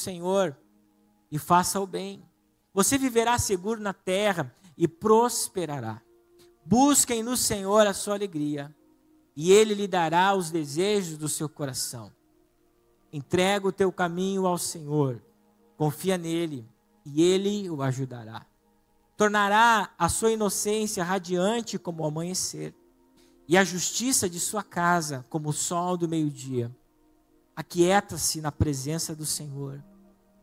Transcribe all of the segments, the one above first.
Senhor e faça o bem. Você viverá seguro na terra e prosperará. Busquem no Senhor a sua alegria, e Ele lhe dará os desejos do seu coração. Entrega o teu caminho ao Senhor, confia nele, e Ele o ajudará. Tornará a sua inocência radiante como o amanhecer, e a justiça de sua casa como o sol do meio-dia. Aquieta-se na presença do Senhor.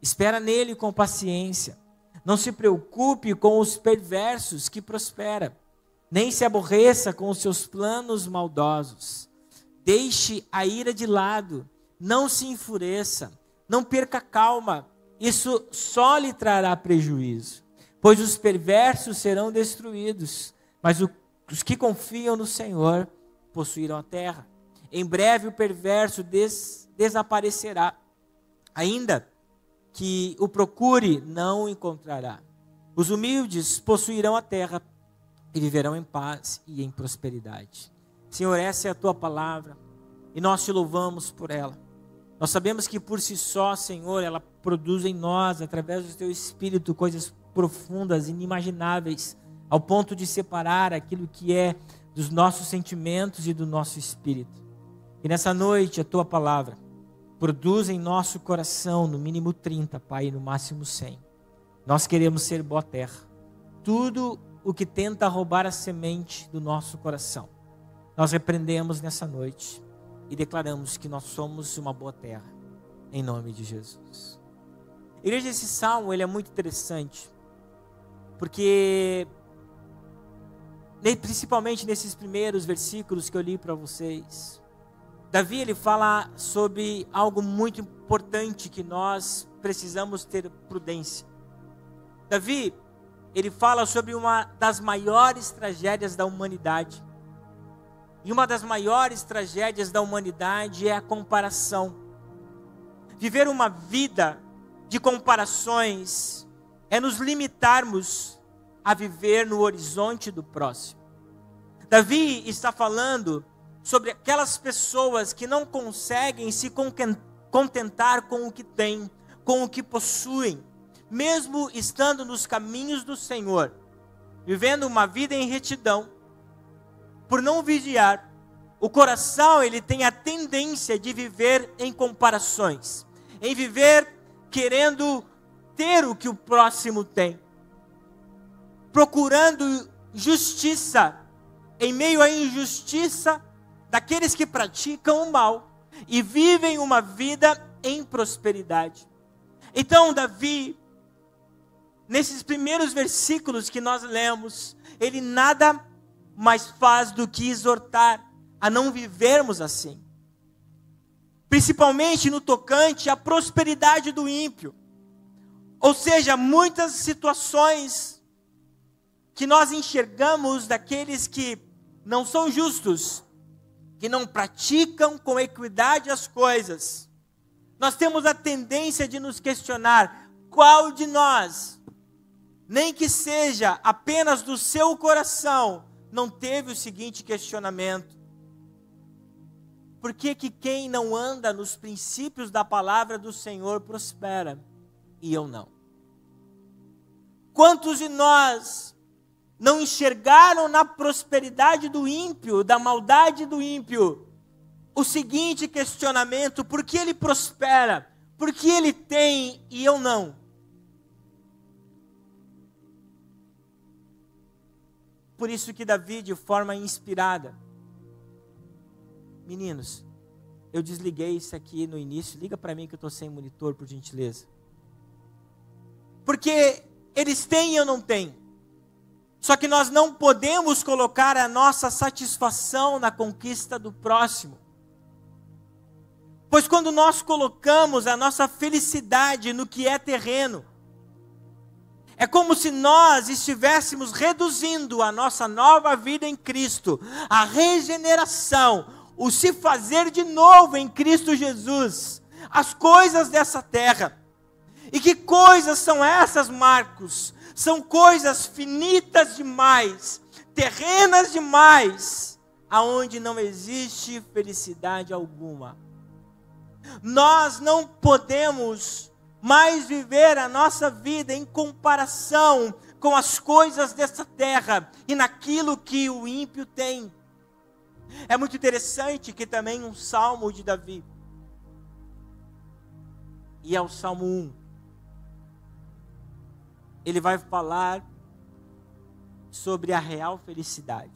Espera nele com paciência. Não se preocupe com os perversos que prosperam, nem se aborreça com os seus planos maldosos. Deixe a ira de lado, não se enfureça, não perca a calma. Isso só lhe trará prejuízo, pois os perversos serão destruídos, mas os que confiam no Senhor possuirão a terra. Em breve o perverso desaparecerá, ainda que o procure, não o encontrará. Os humildes possuirão a terra e viverão em paz e em prosperidade. Senhor, essa é a tua palavra e nós te louvamos por ela. Nós sabemos que por si só, Senhor, ela produz em nós, através do teu Espírito, coisas profundas, inimagináveis, ao ponto de separar aquilo que é dos nossos sentimentos e do nosso espírito. E nessa noite a tua palavra produz em nosso coração no mínimo 30, Pai, e no máximo 100. Nós queremos ser boa terra. Tudo o que tenta roubar a semente do nosso coração, nós repreendemos nessa noite e declaramos que nós somos uma boa terra, em nome de Jesus. Igreja, esse salmo ele é muito interessante, porque principalmente nesses primeiros versículos que eu li para vocês, Davi ele fala sobre algo muito importante que nós precisamos ter prudência. Davi ele fala sobre uma das maiores tragédias da humanidade. E uma das maiores tragédias da humanidade é a comparação. Viver uma vida de comparações é nos limitarmos a viver no horizonte do próximo. Davi está falando sobre aquelas pessoas que não conseguem se contentar com o que têm, com o que possuem, mesmo estando nos caminhos do Senhor, vivendo uma vida em retidão. Por não vigiar, o coração ele tem a tendência de viver em comparações, em viver querendo ter o que o próximo tem, procurando justiça em meio à injustiça daqueles que praticam o mal e vivem uma vida em prosperidade. Então Davi, nesses primeiros versículos que nós lemos, ele nada mais faz do que exortar a não vivermos assim. Principalmente no tocante à prosperidade do ímpio. Ou seja, muitas situações que nós enxergamos daqueles que não são justos, que não praticam com equidade as coisas, nós temos a tendência de nos questionar: qual de nós, nem que seja apenas do seu coração, não teve o seguinte questionamento: por que quem não anda nos princípios da palavra do Senhor prospera e eu não? Quantos de nós não enxergaram na prosperidade do ímpio, da maldade do ímpio, o seguinte questionamento: por que ele prospera? Por que ele tem e eu não? Por isso que Davi, de forma inspirada, meninos, eu desliguei isso aqui no início, liga para mim que eu estou sem monitor, por gentileza. Porque eles têm e eu não tenho. Só que nós não podemos colocar a nossa satisfação na conquista do próximo. Pois quando nós colocamos a nossa felicidade no que é terreno, é como se nós estivéssemos reduzindo a nossa nova vida em Cristo, a regeneração, o se fazer de novo em Cristo Jesus, as coisas dessa terra. E que coisas são essas, Marcos? São coisas finitas demais, terrenas demais, aonde não existe felicidade alguma. Nós não podemos mas viver a nossa vida em comparação com as coisas dessa terra e naquilo que o ímpio tem. É muito interessante que também um salmo de Davi, e é o Salmo 1, ele vai falar sobre a real felicidade.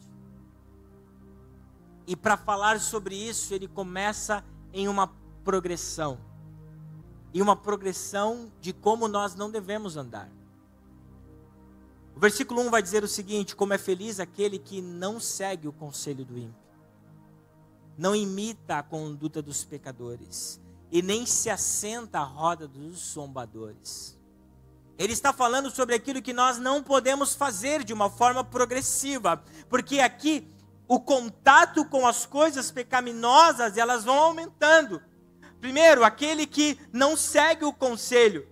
E para falar sobre isso, ele começa em uma progressão. E uma progressão de como nós não devemos andar. O versículo 1 vai dizer o seguinte: como é feliz aquele que não segue o conselho do ímpio, não imita a conduta dos pecadores, e nem se assenta à roda dos zombadores. Ele está falando sobre aquilo que nós não podemos fazer de uma forma progressiva, porque aqui o contato com as coisas pecaminosas, elas vão aumentando. Primeiro, aquele que não segue o conselho,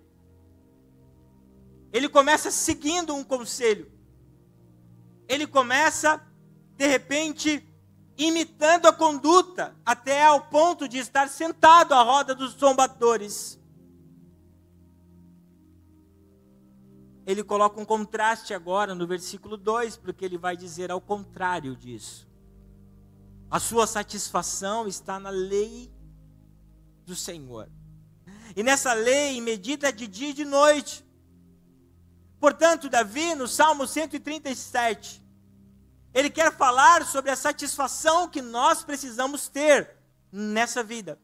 ele começa seguindo um conselho, ele começa, de repente, imitando a conduta, até ao ponto de estar sentado à roda dos zombadores. Ele coloca um contraste agora no versículo 2, porque ele vai dizer ao contrário disso. A sua satisfação está na lei do Senhor. E nessa lei medita de dia e de noite. Portanto, Davi, no Salmo 137, ele quer falar sobre a satisfação que nós precisamos ter nessa vida,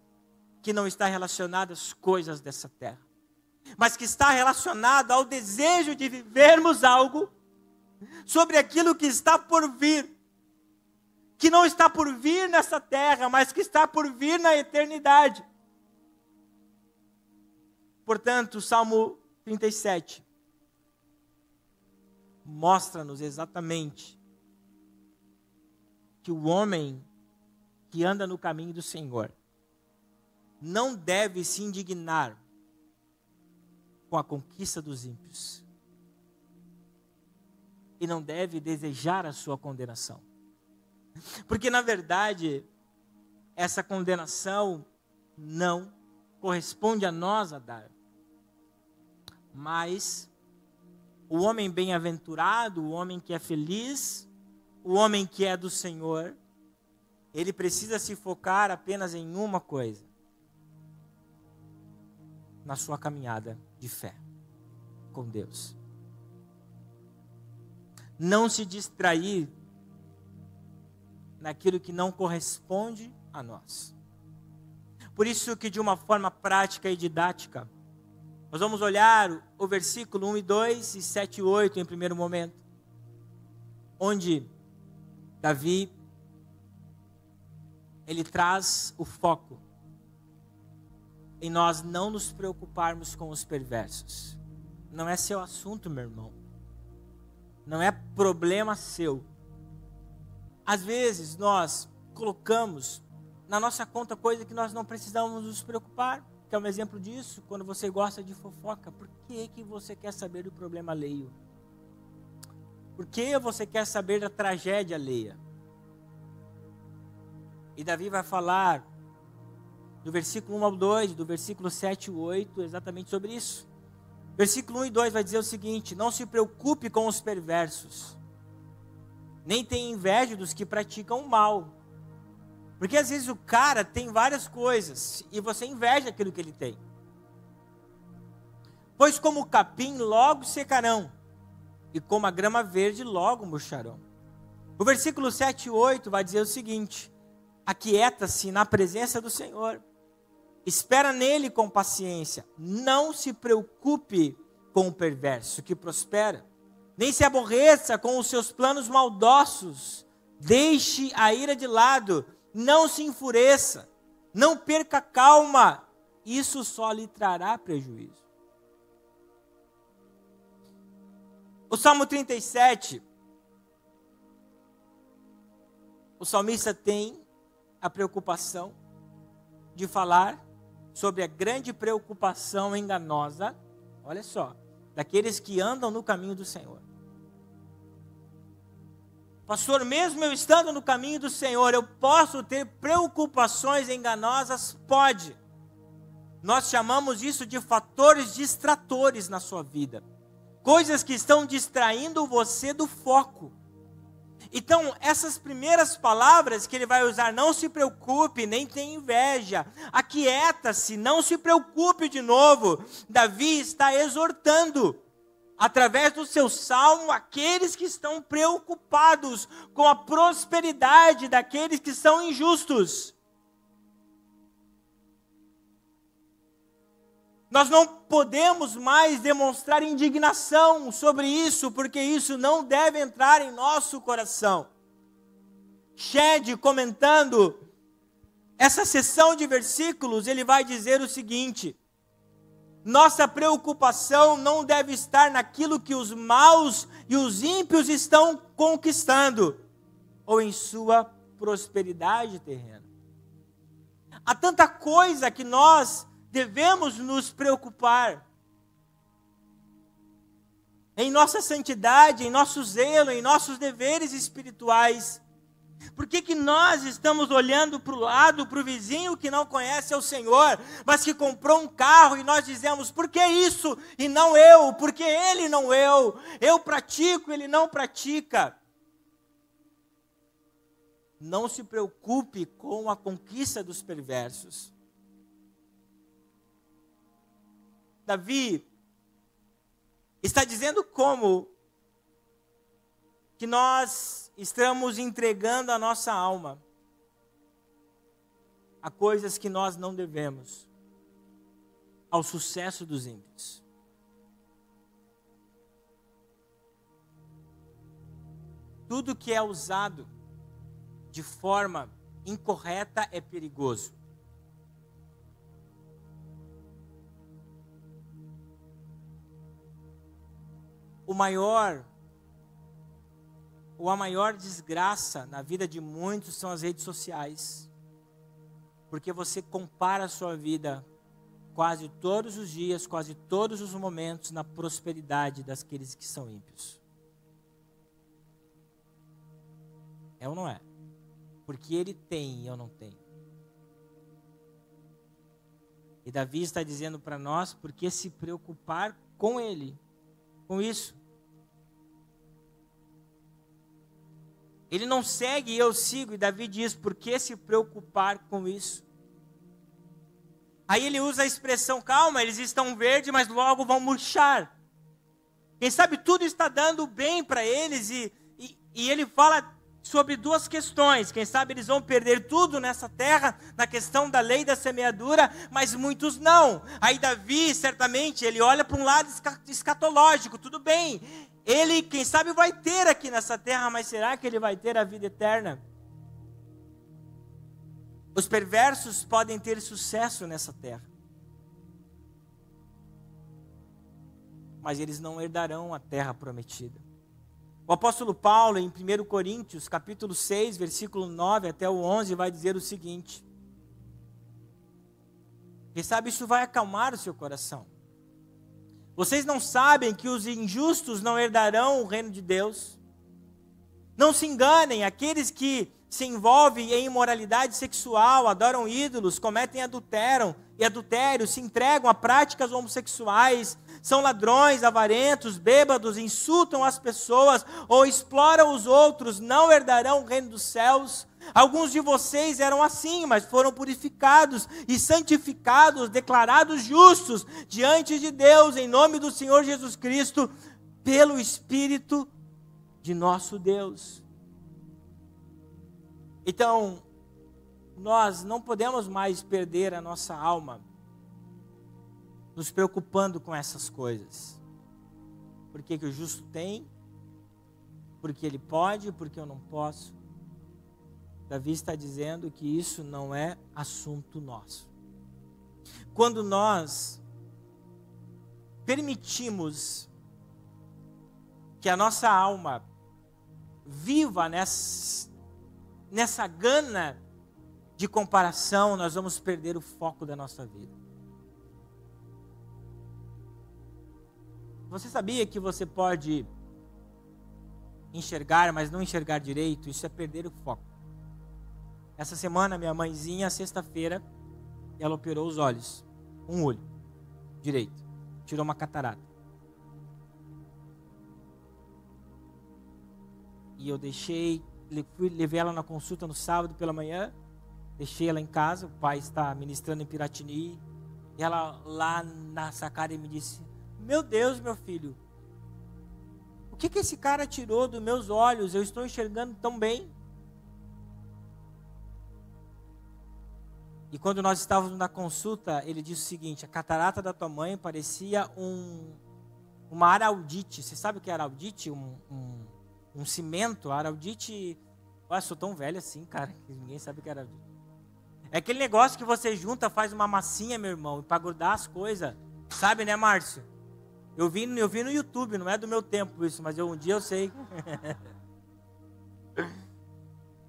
que não está relacionada às coisas dessa terra, mas que está relacionada ao desejo de vivermos algo sobre aquilo que está por vir, que não está por vir nessa terra, mas que está por vir na eternidade. Portanto, o Salmo 37 mostra-nos exatamente que o homem que anda no caminho do Senhor não deve se indignar com a conquista dos ímpios e não deve desejar a sua condenação. Porque, na verdade, essa condenação não corresponde a nós a dar. Mas o homem bem-aventurado, o homem que é feliz, o homem que é do Senhor, ele precisa se focar apenas em uma coisa: na sua caminhada de fé com Deus. Não se distrair naquilo que não corresponde a nós. Por isso que, de uma forma prática e didática, nós vamos olhar o versículo 1 e 2 e 7 e 8 em primeiro momento, onde Davi, ele traz o foco em nós não nos preocuparmos com os perversos. Não é seu assunto, meu irmão. Não é problema seu. Às vezes nós colocamos na nossa conta coisa que nós não precisamos nos preocupar. Que é um exemplo disso, quando você gosta de fofoca. Por que você quer saber do problema alheio? Por que você quer saber da tragédia alheia? E Davi vai falar do versículo 1 ao 2, do versículo 7 e 8, exatamente sobre isso. Versículo 1 e 2 vai dizer o seguinte: não se preocupe com os perversos, nem tenha inveja dos que praticam o mal. Porque às vezes o cara tem várias coisas e você inveja aquilo que ele tem. Pois como o capim logo secarão, e como a grama verde logo murcharão. O versículo 7 e 8 vai dizer o seguinte: aquieta-se na presença do Senhor, espera nele com paciência, não se preocupe com o perverso que prospera, nem se aborreça com os seus planos maldosos, deixe a ira de lado, não se enfureça, não perca a calma, isso só lhe trará prejuízo. O Salmo 37, o salmista tem a preocupação de falar sobre a grande preocupação enganosa, olha só, daqueles que andam no caminho do Senhor. Pastor, mesmo eu estando no caminho do Senhor, eu posso ter preocupações enganosas? Pode. nós chamamos isso de fatores distratores na sua vida. Coisas que estão distraindo você do foco. Então, essas primeiras palavras que ele vai usar, não se preocupe, nem tenha inveja, aquieta-se, não se preocupe de novo. Davi está exortando, através do seu salmo, aqueles que estão preocupados com a prosperidade daqueles que são injustos. Nós não podemos mais demonstrar indignação sobre isso, porque isso não deve entrar em nosso coração. Shed, comentando essa seção de versículos, ele vai dizer o seguinte: nossa preocupação não deve estar naquilo que os maus e os ímpios estão conquistando, ou em sua prosperidade terrena. Há tanta coisa que nós devemos nos preocupar em nossa santidade, em nosso zelo, em nossos deveres espirituais. Por que nós estamos olhando para o lado, para o vizinho que não conhece o Senhor, mas que comprou um carro, e nós dizemos, por que isso e não eu? Por que ele não eu? Eu pratico, ele não pratica. Não se preocupe com a conquista dos perversos. Davi está dizendo como que nós estamos entregando a nossa alma a coisas que nós não devemos, ao sucesso dos ímpios. Tudo que é usado de forma incorreta é perigoso. A maior desgraça na vida de muitos são as redes sociais. Porque você compara a sua vida quase todos os dias, quase todos os momentos na prosperidade daqueles que são ímpios. É ou não é? Porque ele tem e eu não tenho. E Davi está dizendo para nós, por que se preocupar com ele, com isso? Ele não segue e eu sigo, e Davi diz, por que se preocupar com isso? Aí ele usa a expressão, calma, eles estão verdes, mas logo vão murchar. Quem sabe tudo está dando bem para eles, e ele fala sobre duas questões. Quem sabe eles vão perder tudo nessa terra, na questão da lei da semeadura, mas muitos não. Aí Davi, certamente, ele olha para um lado escatológico, tudo bem. Ele, quem sabe, vai ter aqui nessa terra, mas será que ele vai ter a vida eterna? Os perversos podem ter sucesso nessa terra, mas eles não herdarão a terra prometida. O apóstolo Paulo, em 1 Coríntios, capítulo 6, versículo 9 até o 11, vai dizer o seguinte: quem sabe isso vai acalmar o seu coração. Vocês não sabem que os injustos não herdarão o reino de Deus? Não se enganem, aqueles que se envolvem em imoralidade sexual, adoram ídolos, cometem adultério, se entregam a práticas homossexuais, são ladrões, avarentos, bêbados, insultam as pessoas ou exploram os outros, não herdarão o reino dos céus. Alguns de vocês eram assim, mas foram purificados e santificados, declarados justos diante de Deus, em nome do Senhor Jesus Cristo, pelo Espírito de nosso Deus. Então, nós não podemos mais perder a nossa alma nos preocupando com essas coisas. Por que o justo tem? Porque ele pode, porque eu não posso. Davi está dizendo que isso não é assunto nosso. Quando nós permitimos que a nossa alma viva nessa gana de comparação, nós vamos perder o foco da nossa vida. Você sabia que você pode enxergar, mas não enxergar direito? Isso é perder o foco. Essa semana, minha mãezinha, sexta-feira, ela operou os olhos. um olho direito. Tirou uma catarata. E eu levei ela na consulta no sábado pela manhã, deixei ela em casa, o pai está ministrando em Piratini, e ela lá na sacada me disse: meu Deus, meu filho, o que esse cara tirou dos meus olhos? Eu estou enxergando tão bem. E quando nós estávamos na consulta, ele disse o seguinte: a catarata da tua mãe parecia uma araldite. Você sabe o que é araldite? Um cimento. A araldite... Olha, sou tão velho assim, cara, que ninguém sabe o que é araldite. É aquele negócio que você junta, faz uma massinha, meu irmão, para grudar as coisas. Sabe, né, Márcio? Eu vi no YouTube, não é do meu tempo isso, mas um dia eu sei.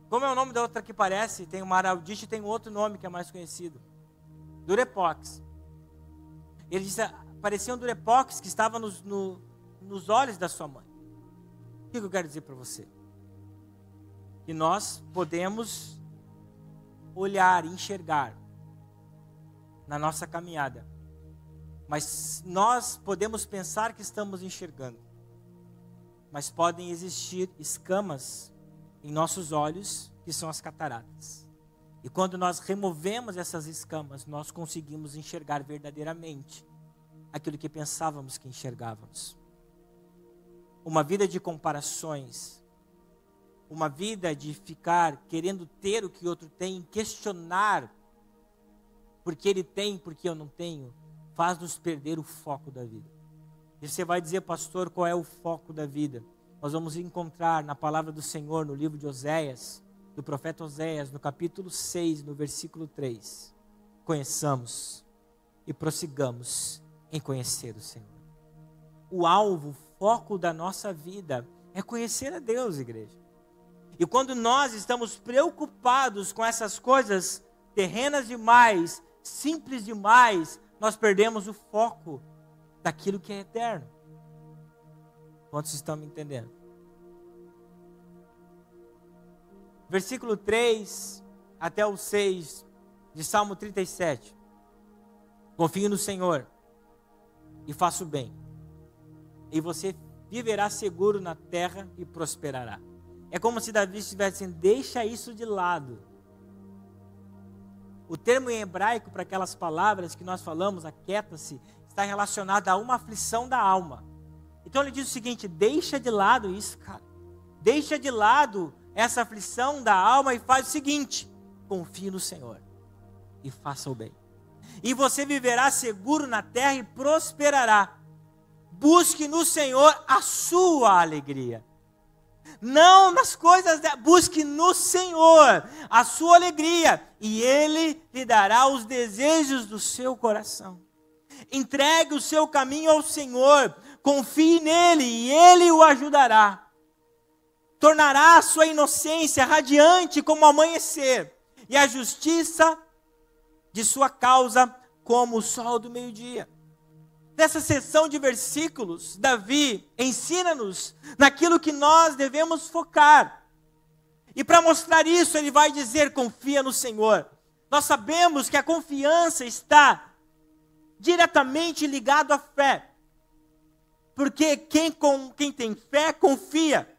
Como é o nome da outra que parece? Tem uma araldite e tem outro nome que é mais conhecido. Durepox. Ele disse, parecia um Durepox que estava nos olhos da sua mãe. O que eu quero dizer para você? Que nós podemos olhar, enxergar na nossa caminhada. Mas nós podemos pensar que estamos enxergando. Mas podem existir escamas em nossos olhos, que são as cataratas. E quando nós removemos essas escamas, nós conseguimos enxergar verdadeiramente aquilo que pensávamos que enxergávamos. Uma vida de comparações, uma vida de ficar querendo ter o que o outro tem, questionar porque ele tem, porque eu não tenho, faz nos perder o foco da vida. E você vai dizer, pastor, qual é o foco da vida? Nós vamos encontrar na palavra do Senhor, no livro de Oséias, do profeta Oséias, no capítulo 6, no versículo 3. Conheçamos e prossigamos em conhecer o Senhor. O alvo, o foco da nossa vida é conhecer a Deus, igreja. E quando nós estamos preocupados com essas coisas terrenas demais, simples demais, nós perdemos o foco daquilo que é eterno. Quantos estão me entendendo? Versículo 3 até o 6 de Salmo 37. Confie no Senhor e faça o bem, e você viverá seguro na terra e prosperará. É como se Davi estivesse dizendo, deixa isso de lado. O termo em hebraico para aquelas palavras que nós falamos, aquieta-se, está relacionado a uma aflição da alma. Então ele diz o seguinte, deixa de lado isso, cara. Deixa de lado essa aflição da alma e faz o seguinte, confie no Senhor e faça o bem. E você viverá seguro na terra e prosperará. Busque no Senhor a sua alegria. Não nas coisas, busque no Senhor a sua alegria. E Ele lhe dará os desejos do seu coração. Entregue o seu caminho ao Senhor. Confie nele e Ele o ajudará. Tornará a sua inocência radiante como o amanhecer. E a justiça de sua causa como o sol do meio-dia. Nessa seção de versículos, Davi ensina-nos naquilo que nós devemos focar. E para mostrar isso, ele vai dizer, confia no Senhor. Nós sabemos que a confiança está diretamente ligado à fé. Porque quem tem fé, confia.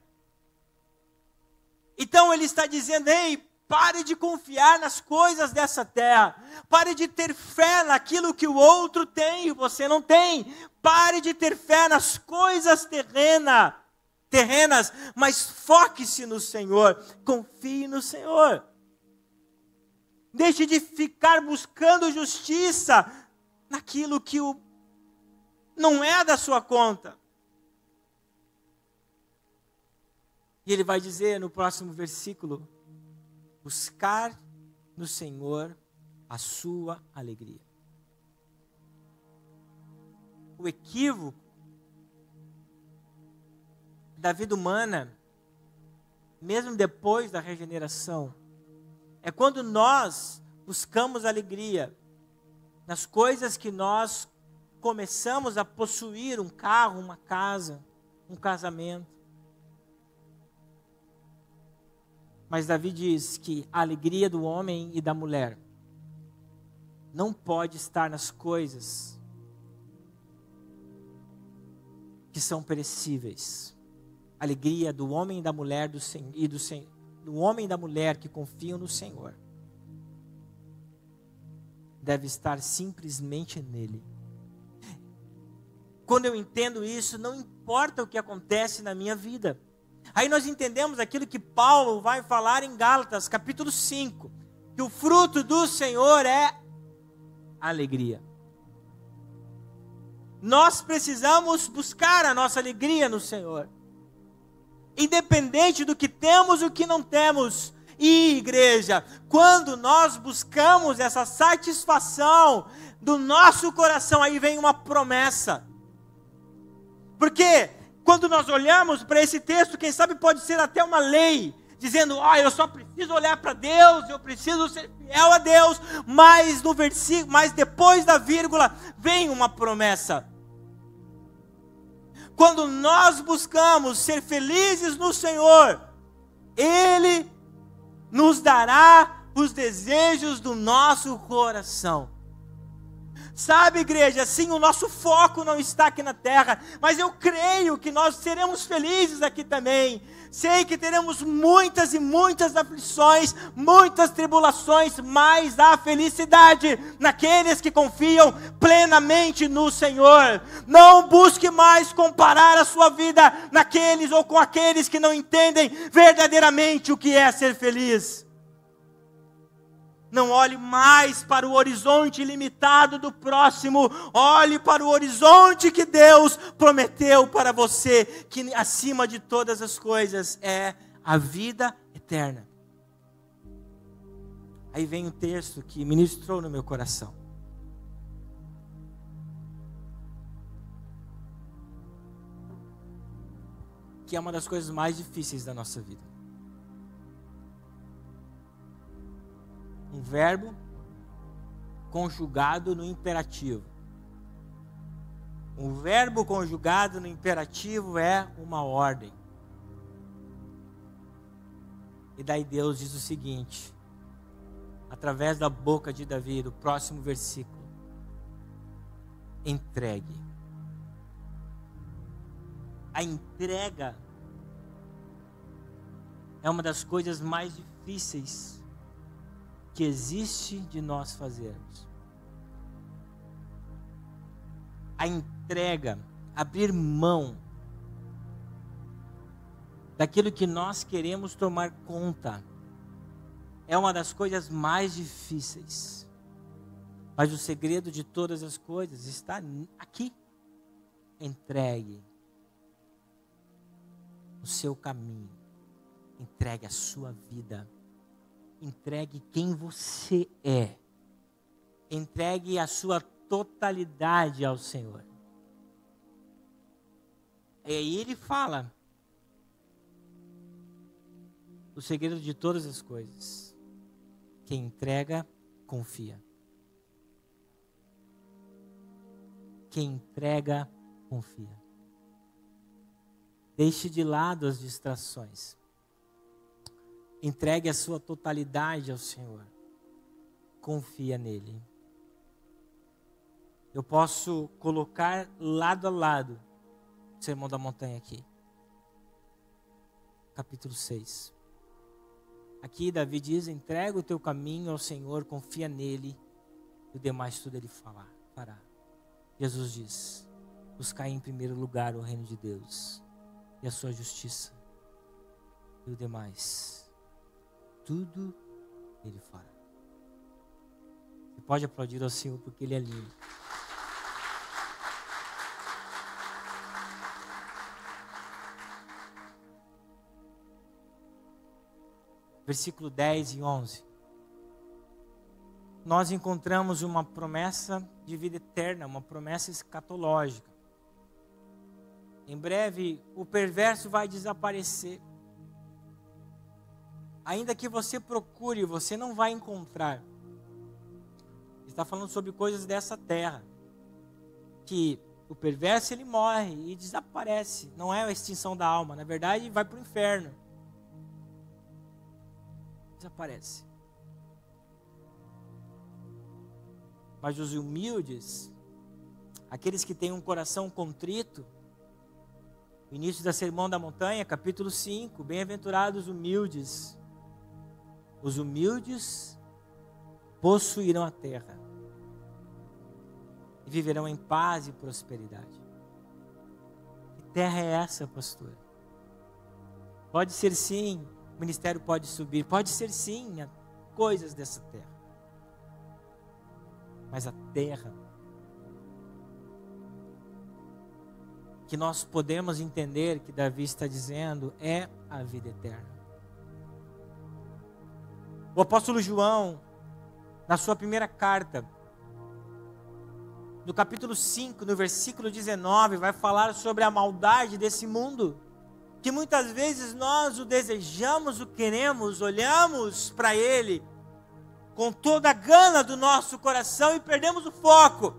Então ele está dizendo, ei, pare de confiar nas coisas dessa terra. Pare de ter fé naquilo que o outro tem e você não tem. Pare de ter fé nas coisas terrenas, mas foque-se no Senhor. Confie no Senhor. Deixe de ficar buscando justiça naquilo que não é da sua conta. E ele vai dizer no próximo versículo, buscar no Senhor a sua alegria. O equívoco da vida humana, mesmo depois da regeneração, é quando nós buscamos alegria nas coisas que nós começamos a possuir, um carro, uma casa, um casamento. Mas Davi diz que a alegria do homem e da mulher não pode estar nas coisas que são perecíveis. A alegria do homem e da mulher do homem e da mulher que confiam no Senhor deve estar simplesmente nele. Quando eu entendo isso, não importa o que acontece na minha vida. Aí nós entendemos aquilo que Paulo vai falar em Gálatas, capítulo 5, que o fruto do Senhor é alegria. Nós precisamos buscar a nossa alegria no Senhor, independente do que temos e o que não temos. E igreja, quando nós buscamos essa satisfação do nosso coração, aí vem uma promessa. Porque quando nós olhamos para esse texto, quem sabe pode ser até uma lei, dizendo, eu só preciso olhar para Deus, eu preciso ser fiel a Deus, mas no versículo, mas depois da vírgula vem uma promessa. Quando nós buscamos ser felizes no Senhor, Ele nos dará os desejos do nosso coração. Sabe, igreja, sim, o nosso foco não está aqui na terra, mas eu creio que nós seremos felizes aqui também. Sei que teremos muitas e muitas aflições, muitas tribulações, mas há felicidade naqueles que confiam plenamente no Senhor. Não busque mais comparar a sua vida naqueles ou com aqueles que não entendem verdadeiramente o que é ser feliz. Não olhe mais para o horizonte limitado do próximo, olhe para o horizonte que Deus prometeu para você, que acima de todas as coisas é a vida eterna. Aí vem um texto que ministrou no meu coração. Que é uma das coisas mais difíceis da nossa vida. Um verbo conjugado no imperativo. Um verbo conjugado no imperativo é uma ordem. E daí Deus diz o seguinte, através da boca de Davi, do próximo versículo: entregue. A entrega é uma das coisas mais difíceis que existe de nós fazermos. A entrega, abrir mão daquilo que nós queremos tomar conta, é uma das coisas mais difíceis. Mas o segredo de todas as coisas está aqui. Entregue o seu caminho, entregue a sua vida, entregue quem você é, entregue a sua totalidade ao Senhor. E aí ele fala o segredo de todas as coisas: quem entrega, confia. Quem entrega, confia. Deixe de lado as distrações. Entregue a sua totalidade ao Senhor. Confia nele. Eu posso colocar lado a lado o Sermão da Montanha aqui. Capítulo 6. Aqui Davi diz: entrega o teu caminho ao Senhor, confia nele, e o demais tudo ele fará. Jesus diz: buscai em primeiro lugar o reino de Deus e a sua justiça, e o demais tudo ele fará. Você pode aplaudir ao Senhor porque ele é lindo. Versículo 10 e 11. Nós encontramos uma promessa de vida eterna, uma promessa escatológica. Em breve, o perverso vai desaparecer. Ainda que você procure, você não vai encontrar. Está falando sobre coisas dessa terra. Que o perverso ele morre e desaparece. Não é a extinção da alma. Na verdade, vai para o inferno. Desaparece. Mas os humildes, aqueles que têm um coração contrito, o início da Sermão da Montanha, capítulo 5, bem-aventurados humildes. Os humildes possuirão a terra e viverão em paz e prosperidade. Que terra é essa, pastor? Pode ser sim, o ministério pode subir, pode ser sim, coisas dessa terra. Mas a terra que nós podemos entender que Davi está dizendo é a vida eterna. O apóstolo João, na sua primeira carta, no capítulo 5, no versículo 19, vai falar sobre a maldade desse mundo, que muitas vezes nós o desejamos, o queremos, olhamos para ele com toda a gana do nosso coração e perdemos o foco.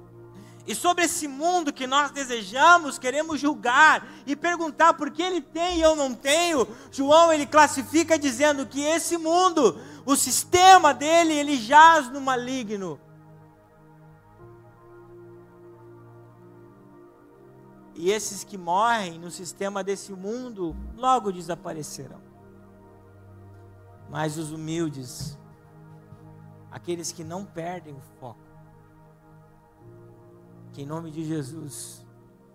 E sobre esse mundo que nós desejamos, queremos julgar e perguntar por que ele tem e eu não tenho. João, ele classifica dizendo que esse mundo, o sistema dele, ele jaz no maligno. E esses que morrem no sistema desse mundo, logo desaparecerão. Mas os humildes, aqueles que não perdem o foco, que em nome de Jesus,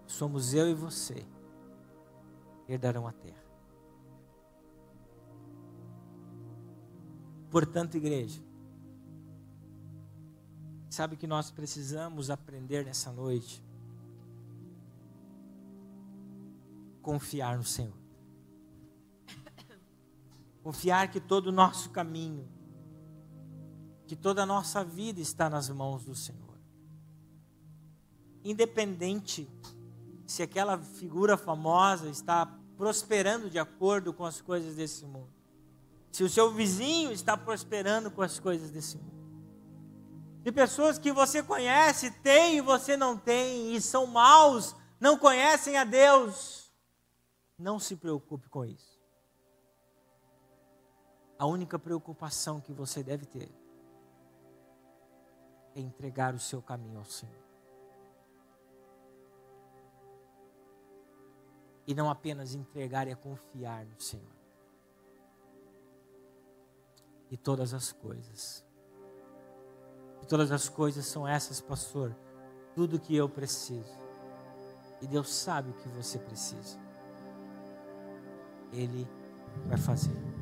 somos eu e você, herdarão a terra. Portanto, igreja, sabe que nós precisamos aprender nessa noite? Confiar no Senhor. Confiar que todo o nosso caminho, que toda a nossa vida está nas mãos do Senhor. Independente se aquela figura famosa está prosperando de acordo com as coisas desse mundo. Se o seu vizinho está prosperando com as coisas desse mundo. Se pessoas que você conhece têm e você não tem, e são maus, não conhecem a Deus, não se preocupe com isso. A única preocupação que você deve ter é entregar o seu caminho ao Senhor. E não apenas entregar, é confiar no Senhor. E todas as coisas. E todas as coisas são essas, pastor. Tudo que eu preciso. E Deus sabe o que você precisa. Ele vai fazer.